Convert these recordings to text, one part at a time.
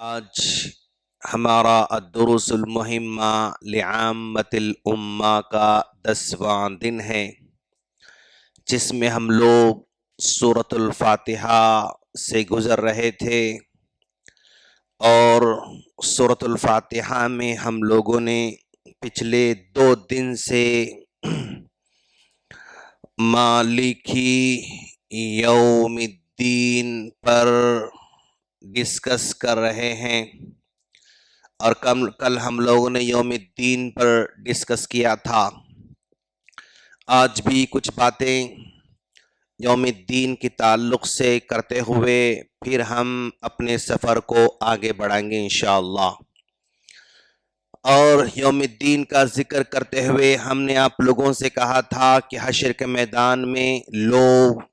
آج ہمارا الدروس المہمہ لعامۃ الامہ کا 10واں دن ہے، جس میں ہم لوگ سورۃ الفاتحہ سے گزر رہے تھے، اور سورۃ الفاتحہ میں ہم لوگوں نے پچھلے 2 دن سے مالکی یوم الدین پر ڈسکس کر رہے ہیں، اور کل ہم لوگوں نے یوم الدین پر ڈسکس کیا تھا۔ آج بھی کچھ باتیں یوم الدین کے تعلق سے کرتے ہوئے پھر ہم اپنے سفر کو آگے بڑھائیں گے انشاءاللہ۔ اور یوم الدین کا ذکر کرتے ہوئے ہم نے آپ لوگوں سے کہا تھا کہ حشر کے میدان میں لوگ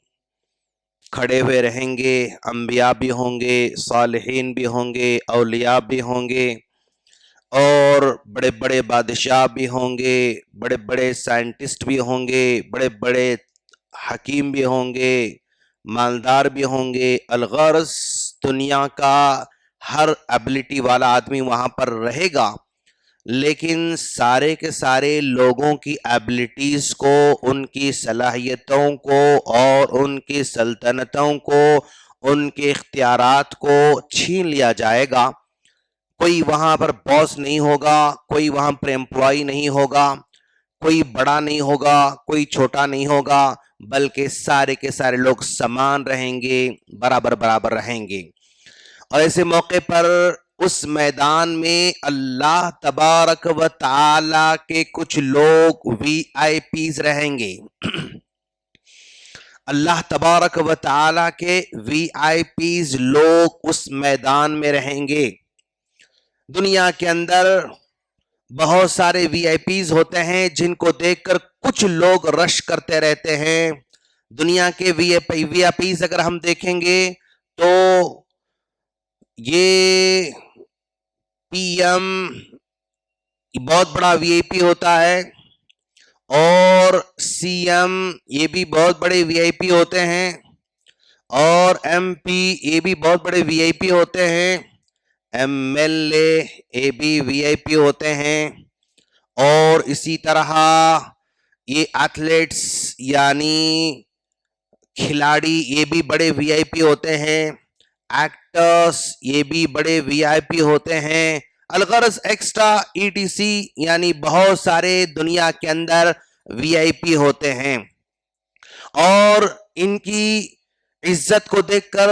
کھڑے ہوئے رہیں گے، انبیاء بھی ہوں گے، صالحین بھی ہوں گے، اولیاء بھی ہوں گے، اور بڑے بڑے بادشاہ بھی ہوں گے، بڑے بڑے سائنٹسٹ بھی ہوں گے، بڑے بڑے حکیم بھی ہوں گے، مالدار بھی ہوں گے۔ الغرض دنیا کا ہر ایبلٹی والا آدمی وہاں پر رہے گا، لیکن سارے کے سارے لوگوں کی ایبلٹیز کو، ان کی صلاحیتوں کو اور ان کی سلطنتوں کو، ان کے اختیارات کو چھین لیا جائے گا۔ کوئی وہاں پر باس نہیں ہوگا، کوئی وہاں پر امپلائی نہیں ہوگا، کوئی بڑا نہیں ہوگا، کوئی چھوٹا نہیں ہوگا، بلکہ سارے کے سارے لوگ سمان رہیں گے، برابر برابر رہیں گے۔ اور ایسے موقع پر اس میدان میں اللہ تبارک و تعالی کے کچھ لوگ وی آئی پیز رہیں گے۔ اللہ تبارک و تعالی کے وی آئی پیز لوگ اس میدان میں رہیں گے۔ دنیا کے اندر بہت سارے وی آئی پیز ہوتے ہیں جن کو دیکھ کر کچھ لوگ رش کرتے رہتے ہیں۔ دنیا کے وی آئی پیز اگر ہم دیکھیں گے تو یہ پی ایم بہت بڑا وی آئی پی ہوتا ہے، اور سی ایم یہ بھی بہت بڑے وی آئی پی ہوتے ہیں، اور ایم پی یہ بھی بہت بڑے وی آئی پی ہوتے ہیں، ایم ایل اے یہ بھی وی آئی پی ہوتے ہیں، اور اسی طرح یہ ایتھلیٹس یعنی کھلاڑی یہ بھی بڑے وی آئی پی ہوتے ہیں، ایکٹرز یہ بھی بڑے وی آئی پی ہوتے ہیں۔ الغرض ایکسٹرا ای ٹی سی یعنی بہت سارے دنیا کے اندر وی آئی پی ہوتے ہیں، اور ان کی عزت کو دیکھ کر،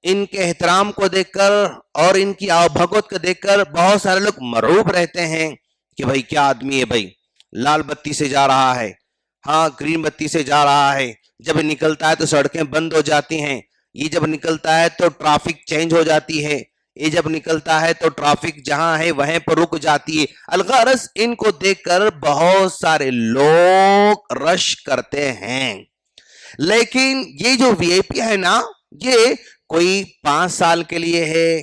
ان کے احترام کو دیکھ کر، اور ان کی آؤ بھگت کو دیکھ کر بہت سارے لوگ مرعوب رہتے ہیں کہ بھائی کیا آدمی ہے، بھائی لال بتی سے جا رہا ہے، ہاں گرین بتی سے جا رہا ہے، جب نکلتا ہے تو سڑکیں بند ہو جاتی ہیں، یہ جب نکلتا ہے تو ٹریفک چینج ہو جاتی ہے، یہ جب نکلتا ہے تو ٹریفک جہاں ہے وہیں پر رک جاتی ہے۔ الغرض ان کو دیکھ کر بہت سارے لوگ رش کرتے ہیں، لیکن یہ جو وی آئی پی ہے نا، یہ کوئی 5 سال کے لیے ہے،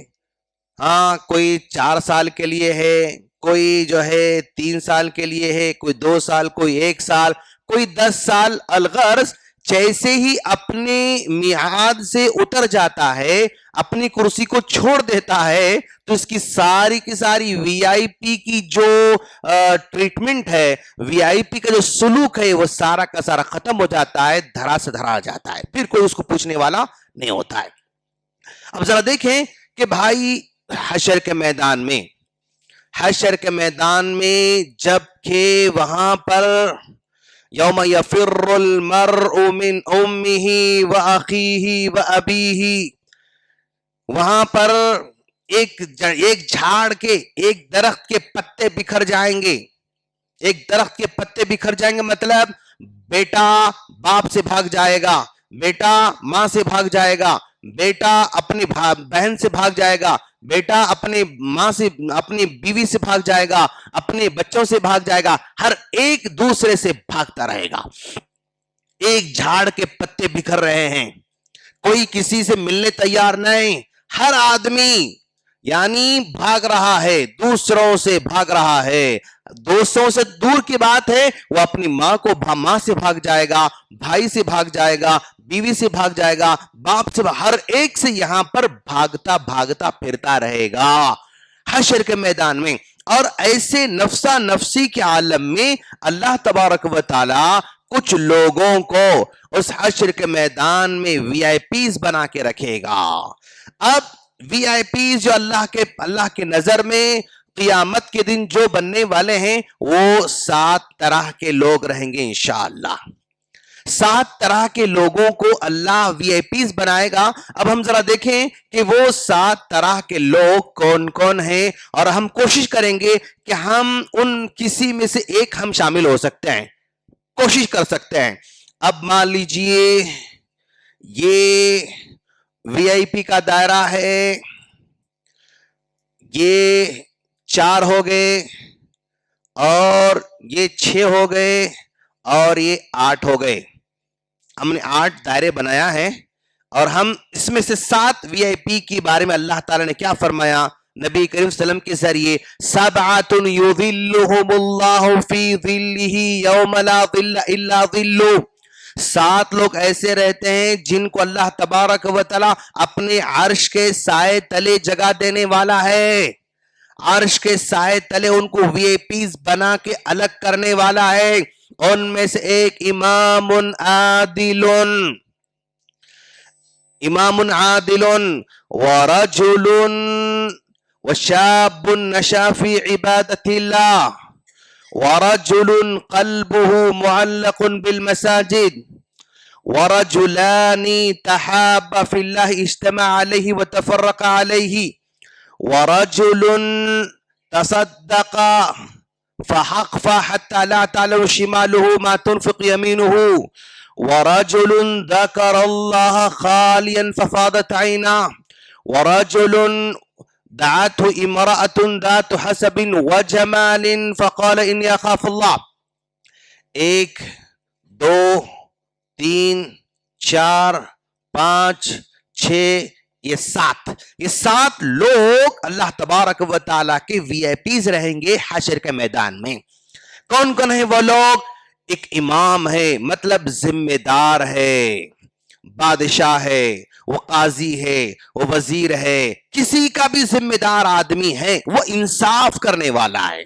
ہاں کوئی 4 سال کے لیے ہے، کوئی جو ہے 3 سال کے لیے ہے، کوئی 2 سال، کوئی 1 سال، کوئی 10 سال۔ الغرض جیسے ہی اپنے میعاد سے اتر جاتا ہے، اپنی کرسی کو چھوڑ دیتا ہے، تو اس کی ساری کی ساری وی آئی پی کی جو ٹریٹمنٹ ہے، وی آئی پی کا جو سلوک ہے، وہ سارا کا سارا ختم ہو جاتا ہے، دھرا سے دھرا جاتا ہے، پھر کوئی اس کو پوچھنے والا نہیں ہوتا ہے۔ اب ذرا دیکھیں کہ بھائی حشر کے میدان میں، حشر کے میدان میں جب کہ وہاں پر یوم یفر المرء من امہ واخیہ وابیہ، وہاں پر ایک جھاڑ کے، ایک درخت کے پتے بکھر جائیں گے، ایک درخت کے پتے بکھر جائیں گے، مطلب بیٹا باپ سے بھاگ جائے گا، بیٹا ماں سے بھاگ جائے گا، بیٹا اپنی بہن سے بھاگ جائے گا، بیٹا اپنے ماں سے، اپنی بیوی سے بھاگ جائے گا، اپنے بچوں سے بھاگ جائے گا، ہر ایک دوسرے سے بھاگتا رہے گا۔ ایک جھاڑ کے پتے بکھر رہے ہیں، کوئی کسی سے ملنے تیار نہیں، ہر آدمی یعنی بھاگ رہا ہے، دوسروں سے بھاگ رہا ہے۔ دوستوں سے دور کی بات ہے، وہ اپنی ماں سے بھاگ جائے گا، بھائی سے بھاگ جائے گا، बीवी से भाग जाएगा, बाप से, हर एक से यहां पर भागता भागता फिरता रहेगा हशर के मैदान में। और ऐसे नफ्सा नफ्सी के आलम में अल्लाह तबारक व तआला कुछ लोगों को उस हशर के मैदान में वीआईपीज बना के रखेगा। अब वीआईपीज जो अल्लाह के नजर में क़ियामत के दिन जो बनने वाले हैं वो 7 तरह के लोग रहेंगे इंशाअल्लाह। 7 तरह के लोगों को अल्लाह वीआईपीज बनाएगा। अब हम जरा देखें कि वो 7 तरह के लोग कौन कौन हैं, और हम कोशिश करेंगे कि हम उन किसी में से एक हम शामिल हो सकते हैं, कोशिश कर सकते हैं। अब मान लीजिए ये वीआईपी का दायरा है, ये 4 हो गए, और ये 6 हो गए, और ये 8 हो गए। हमने 8 दायरे बनाया है, और हम इसमें से 7 वीआईपी के बारे में अल्लाह ताला ने क्या फरमाया नबी करीम सल्लल्लाहु अलैहि वसल्लम के जरिए, सबअतुन युज़िल्लुहुमुल्लाहु फी ज़िल्लिही यौम ला ज़िल्ला इल्ला ज़िल्लु। 7 लोग ऐसे रहते हैं जिनको अल्लाह तबारक व तआला अपने अर्श के साए तले जगह देने वाला है। अर्श के साए तले उनको वीआईपीज बना के अलग करने वाला है। उनमें से एक इमामुन आदिलुन व रजुलुन व शाबुन नशा फी इबादतिल्लाह व रजुलुन क़ल्बुहु मुअल्लक़ुन बिल मसाजिद व रजुलानी तहाब्बा फिल्लाह इज्तमा अलैहि व तफर्रक़ा अलैहि व रजुलुन तसद्दक़ा फहक़फ़ा हत्ता ला तअलम शिमालुहु मा तुनफ़िक़ यमीनुहु व रजुलुन ज़करल्लाह ख़ालियन फ़फ़ादत ऐनाह व रजुलुन दअतहु इम्रअतुन ज़ातु हसबिन व जमालिन फ़क़ाल इन्नी अख़ाफ़ुल्लाह। 1 2 3 4 5 6 ये 7 लोग अल्लाह तबारक व तआला के वीआईपीज रहेंगे हशर के मैदान में। कौन कौन है वो लोग? एक इमाम है, मतलब जिम्मेदार है, बादशाह है, वो काजी है, वो वजीर है, किसी का भी जिम्मेदार आदमी है, वो इंसाफ करने वाला है।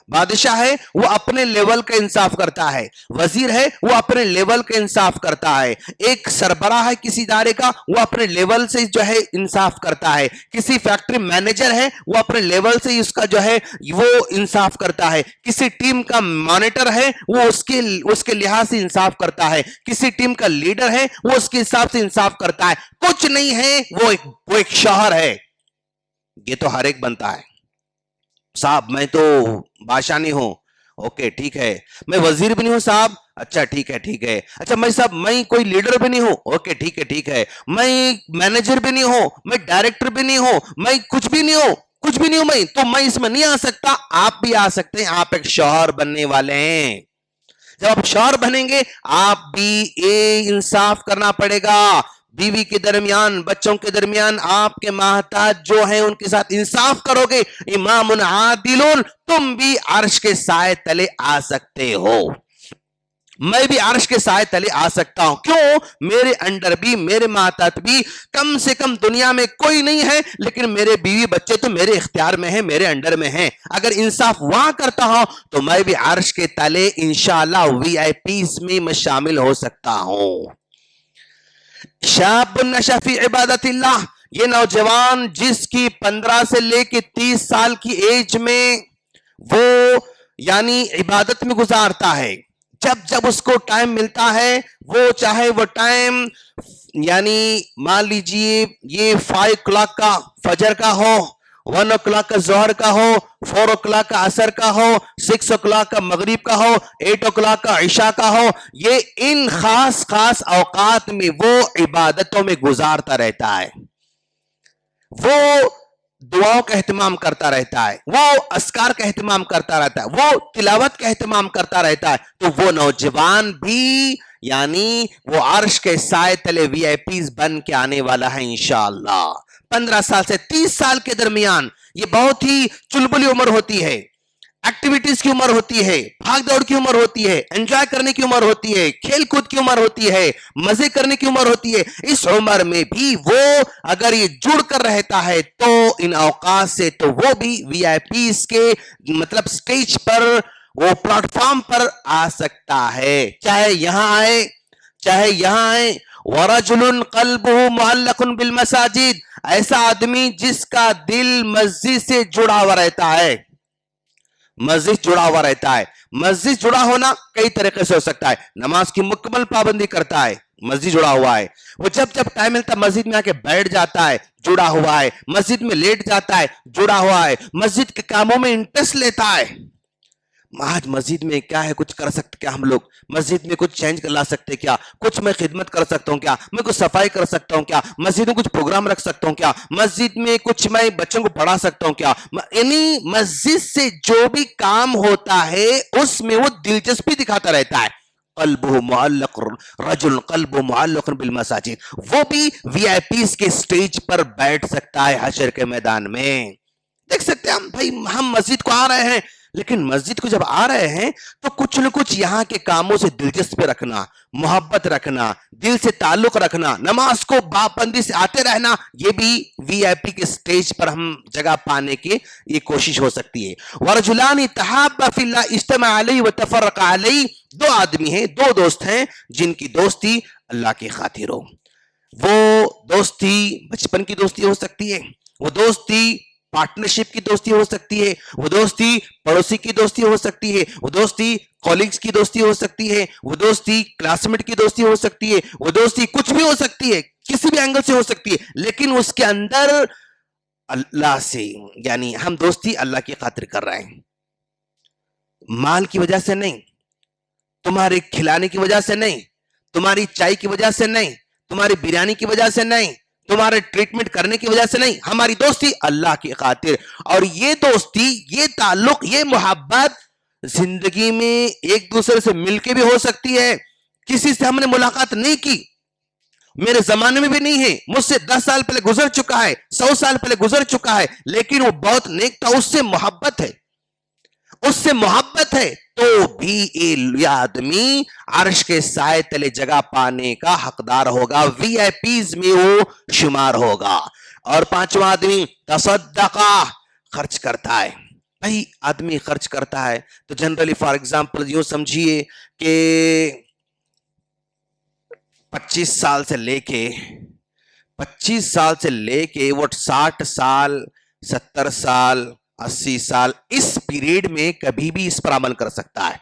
बादशाह है वो अपने लेवल का इंसाफ करता है, वजीर है वो अपने लेवल का इंसाफ करता है, एक सरबराह है किसी इदारे का वो अपने लेवल से जो है इंसाफ करता है, किसी फैक्ट्री मैनेजर है वो अपने लेवल से उसका जो है वो इंसाफ करता है, किसी टीम का मॉनिटर है वो उसके लिहाज से इंसाफ करता है, किसी टीम का लीडर है वो उसके हिसाब से इंसाफ करता है। कुछ नहीं है, वो एक शौहर है। ये तो हर एक बनता है, साहब मैं तो बादशाह नहीं हूं, ओके ठीक है, मैं वजीर भी नहीं हूं साहब, अच्छा ठीक है, अच्छा मैं कोई लीडर भी नहीं हूं, ओके ठीक है, मैं मैनेजर भी नहीं हूं, मैं डायरेक्टर भी नहीं हूं, मैं कुछ भी नहीं हूं मैं, तो मैं इसमें नहीं आ सकता। आप भी आ सकते हैं, आप एक शौहर बनने वाले हैं। जब आप शौहर बनेंगे आप भी ये इंसाफ करना पड़ेगा, बीवी के दरमियान, बच्चों के दरमियान आपके महताज जो हैं उनके साथ इंसाफ करोगे। इमामुन आदिलुन, तुम भी अर्श के साए तले आ सकते हो, मैं भी अर्श के साए तले आ सकता हूं। क्यों? मेरे अंडर भी, मेरे महताज भी, कम से कम दुनिया में कोई नहीं है, लेकिन मेरे बीवी बच्चे तो मेरे इख्तियार में है, मेरे अंडर में है। अगर इंसाफ वहां करता हूं तो मैं भी अर्श के तले इंशाअल्लाह वीआईपीज में मैं शामिल हो सकता हूं। शाबुन नशा फी इबादतिल्लाह, ये नौजवान जिसकी 15 से लेके 30 साल की एज में वो यानी इबादत में गुजारता है, जब उसको टाइम मिलता है, वो चाहे वो टाइम यानी मान लीजिए ये 5 o'clock का फजर का हो, 1 o'clock का जोहर का हो, 4 o'clock का असर का हो, 6 o'clock का मगरिब का हो, 8 o'clock का इशा का हो, ये इन खास औकात में वो इबादतों में गुजारता रहता है, वो दुआओं का एहतमाम करता रहता है, वो अस्कार का एहतमाम करता रहता है, वो तिलावत का एहतमाम करता रहता है। तो वो नौजवान भी यानी वो अर्श के साए तले वीआईपीज बन के आने वाला है इंशाअल्लाह। 15 साल से 30 साल के दरमियान ये बहुत ही चुलबुली उम्र होती है। एक्टिविटीज की उम्र होती है, भाग दौड़ की उम्र होती है, एंजॉय करने की उम्र होती है, खेल कूद की उम्र होती है, मजे करने की उम्र होती है। इस उम्र में भी वो अगर ये जुड़ कर रहता है तो इन औकात से, तो वो भी वीआईपीज के मतलब स्टेज पर, वो प्लेटफॉर्म पर आ सकता है। चाहे यहां आए, चाहे यहां आए। वरजुलुन क़ल्बुहु मुअल्लक़ुन बिल मसाजिद, ऐसा आदमी जिसका दिल मस्जिद से जुड़ा हुआ रहता है, मस्जिद जुड़ा हुआ रहता है। मस्जिद जुड़ा होना कई तरीके से हो सकता है। नमाज की मुकम्मल पाबंदी करता है, मस्जिद जुड़ा हुआ है। वो जब जब टाइम मिलता है मस्जिद में आके बैठ जाता है, जुड़ा हुआ है। मस्जिद में लेट जाता है, जुड़ा हुआ है। मस्जिद के कामों में इंटरेस्ट लेता है। आज मस्जिद में क्या है, कुछ कर सकते क्या हम लोग? मस्जिद में कुछ चेंज कर ला सकते क्या? कुछ मैं खिदमत कर सकता हूँ क्या? मैं कुछ सफाई कर सकता हूँ क्या? मस्जिद में कुछ प्रोग्राम रख सकता हूँ क्या? मस्जिद में कुछ मैं बच्चों को पढ़ा सकता हूँ क्या? यानी मस्जिद से जो भी काम होता है उसमें वो दिलचस्पी दिखाता रहता है। क़ल्बुहु मुअल्लक़, रजुल क़ल्बुहु मुअल्लक़ बिल मसाजिद, वो भी वीआईपीज़ के स्टेज पर बैठ सकता है हशर के मैदान में। देख सकते हैं हम, भाई हम मस्जिद को आ रहे हैं, लेकिन मस्जिद को जब आ रहे हैं तो कुछ न कुछ यहाँ के कामों से दिलचस्पी रखना, मोहब्बत रखना, दिल से ताल्लुक रखना, नमाज को पाबंदी से आते रहना, ये भी वीआईपी के स्टेज पर हम जगह पाने की ये कोशिश हो सकती है। वरजुलानी तहाब्बा फिल्लाह इज्तमा अलैहि व तफर्रक़ा अलैहि, दो आदमी हैं, दो दोस्त हैं जिनकी दोस्ती अल्लाह की खातिर हो। वो दोस्ती बचपन की दोस्ती हो सकती है, वो दोस्ती पार्टनरशिप की दोस्ती हो सकती है, वो दोस्ती पड़ोसी की दोस्ती हो सकती है, वो दोस्ती कॉलीग्स की दोस्ती हो सकती है, वो दोस्ती क्लासमेट की दोस्ती हो सकती है, वो दोस्ती कुछ भी हो सकती है, किसी भी एंगल से हो सकती है, लेकिन उसके अंदर अल्लाह से, यानी हम दोस्ती अल्लाह की खातिर कर रहे हैं, माल की वजह से नहीं, तुम्हारे खिलाने की वजह से नहीं, तुम्हारी चाय की वजह से नहीं, तुम्हारी बिरयानी की वजह से नहीं, तुम्हारे ट्रीटमेंट करने की वजह से नहीं, हमारी दोस्ती अल्लाह की खातिर। और ये दोस्ती, ये ताल्लुक, ये मोहब्बत जिंदगी में एक दूसरे से मिलके भी हो सकती है। किसी से हमने मुलाकात नहीं की, मेरे जमाने में भी नहीं है, मुझसे 10 साल पहले गुजर चुका है, 100 साल पहले गुजर चुका है, लेकिन वो बहुत नेक था, उससे मोहब्बत है, उससे मोहब्बत है, तो भी ये आदमी अर्श के साए तले जगह पाने का हकदार होगा, वीआईपीज में वो शुमार होगा। और पांचवा आदमी तसद्दका, खर्च करता है। भाई आदमी खर्च करता है तो जनरली फॉर एग्जांपल यूं समझिए कि 25 साल से लेके 25 साल से लेके वो 60 साल, 70 साल, 80 साल, इस पीरियड में कभी भी इस पर अमल कर सकता है।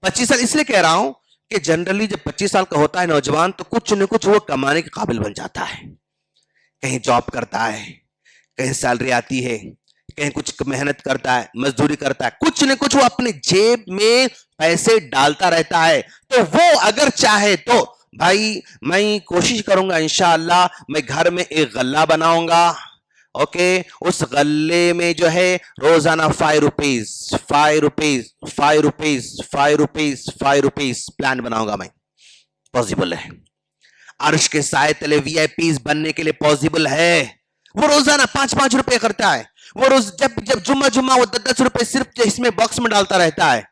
25 साल इसलिए कह रहा हूं कि जनरली जब 25 साल का होता है नौजवान, तो कुछ न कुछ वो कमाने के काबिल बन जाता है। कहीं जॉब करता है, कहीं सैलरी आती है, कहीं कुछ मेहनत करता है, मजदूरी करता है, कुछ न कुछ वो अपने जेब में पैसे डालता रहता है। तो वो अगर चाहे तो भाई मैं कोशिश करूंगा इंशाअल्लाह, मैं घर में एक गल्ला बनाऊंगा, ओके, उस गल्ले में जो है रोजाना 5 rupees 5 rupees 5 rupees 5 rupees 5 rupees plan बनाऊंगा मैं। पॉसिबल है, अर्श के साए तले वीआईपीज बनने के लिए पॉसिबल है। वो रोजाना 5-5 रुपए करता है, वो रोज जब जब जुम्मा वो 10 रुपए सिर्फ इसमें बॉक्स में डालता रहता है।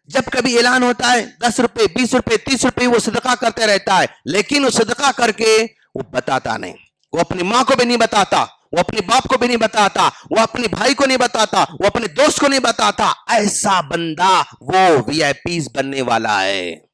जब कभी ऐलान होता है 10 रुपए 20 रुपए 30 रुपए वो सदका करते रहता है, लेकिन वो सदका करके वो बताता नहीं, वो अपनी माँ को भी नहीं बताता, वो अपने बाप को भी नहीं बताता, वो अपने भाई को नहीं बताता, वो अपने दोस्त को नहीं बताता। ऐसा बंदा वो वीआईपीज बनने वाला है।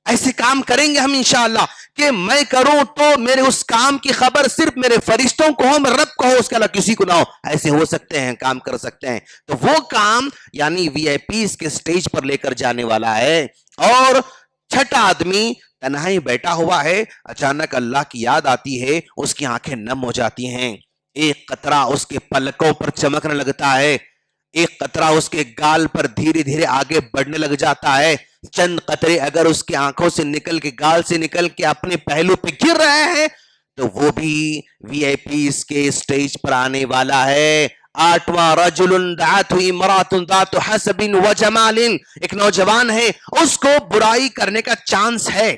ऐसे काम करेंगे हम इंशाअल्लाह कि मैं करूं तो मेरे उस काम की खबर सिर्फ मेरे फरिश्तों को हो, मेरे रब को हो, उसके अलावा किसी को ना हो। ऐसे हो सकते हैं, काम कर सकते हैं। तो वो काम यानी वीआईपीज के स्टेज पर लेकर जाने वाला है। और छठा आदमी तन्हाई बैठा हुआ है, अचानक अल्लाह की याद आती है, उसकी आंखें नम हो जाती हैं, एक कतरा उसके पलकों पर चमकने लगता है, एक कतरा उसके गाल पर धीरे धीरे आगे बढ़ने लग जाता है। चंद कतरे अगर उसकी आंखों से निकल के, गाल से निकल के अपने पहलू पे गिर रहे हैं, तो वो भी वीआईपीज के स्टेज पर आने वाला है। आठवां, रजुलुन दातु इमरातुन दातु हसबिन व जमालिन, एक नौजवान है, उसको बुराई करने का चांस है,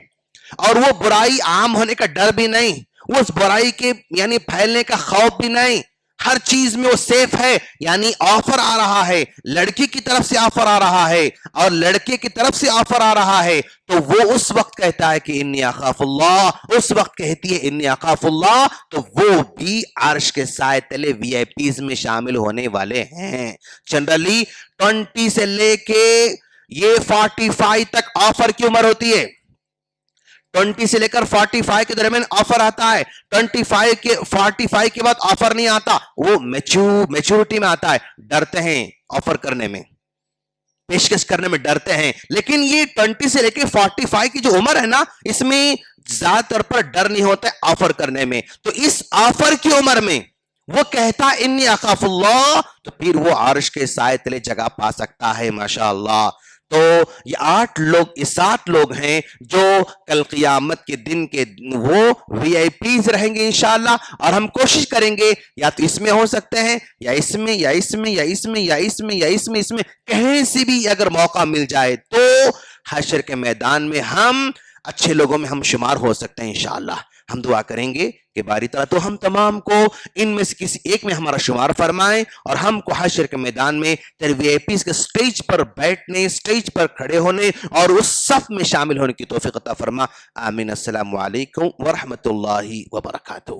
और वो बुराई आम होने का डर भी नहीं, उस बुराई के यानी फैलने का खौफ भी नहीं। ہر چیز میں وہ سیف ہے، یعنی آفر آ رہا ہے، لڑکی کی طرف سے آفر آ رہا ہے اور لڑکے کی طرف سے آفر آ رہا ہے، تو وہ اس وقت کہتا ہے کہ انی اخاف اللہ، اس وقت کہتی ہے انی اخاف اللہ، تو وہ بھی عرش کے سائے تلے وی آئی پیز میں شامل ہونے والے ہیں۔ جنرلی 20 سے لے کے یہ 45 تک آفر کی عمر ہوتی ہے، 20 سے لے کر 45 کے درمیان آفر آتا ہے، 45 کے بعد آفر نہیں آتا، وہ میچورٹی میں آتا ہے، ڈرتے ہیں آفر کرنے میں، پیشکش کرنے میں ڈرتے ہیں، لیکن یہ 20 سے لے کے 45 کی جو عمر ہے نا، اس میں زیادہ طور پر ڈر نہیں ہوتا ہے آفر کرنے میں، تو اس آفر کی عمر میں وہ کہتا انی اخاف اللہ، تو پھر وہ عرش کے سائے تلے جگہ پا سکتا ہے، ماشاءاللہ۔ تو یہ 7 لوگ ہیں جو کل قیامت کے دن کے وہ وی آئی پیز رہیں گے انشاءاللہ، اور ہم کوشش کریں گے یا تو اس میں ہو سکتے ہیں یا اس میں یا اس میں یا اس میں یا اس میں یا اس میں کہیں سے بھی اگر موقع مل جائے تو حشر کے میدان میں ہم اچھے لوگوں میں ہم شمار ہو سکتے ہیں انشاءاللہ۔ ہم دعا کریں گے کہ باری تعالیٰ تو ہم تمام کو ان میں سے کسی ایک میں ہمارا شمار فرمائیں، اور ہم کو حشر کے میدان میں تیرے وی آئی پیز کے سٹیج پر بیٹھنے، سٹیج پر کھڑے ہونے اور اس صف میں شامل ہونے کی توفیق عطا فرما۔ آمین۔ السلام علیکم ورحمۃ اللہ وبرکاتہ۔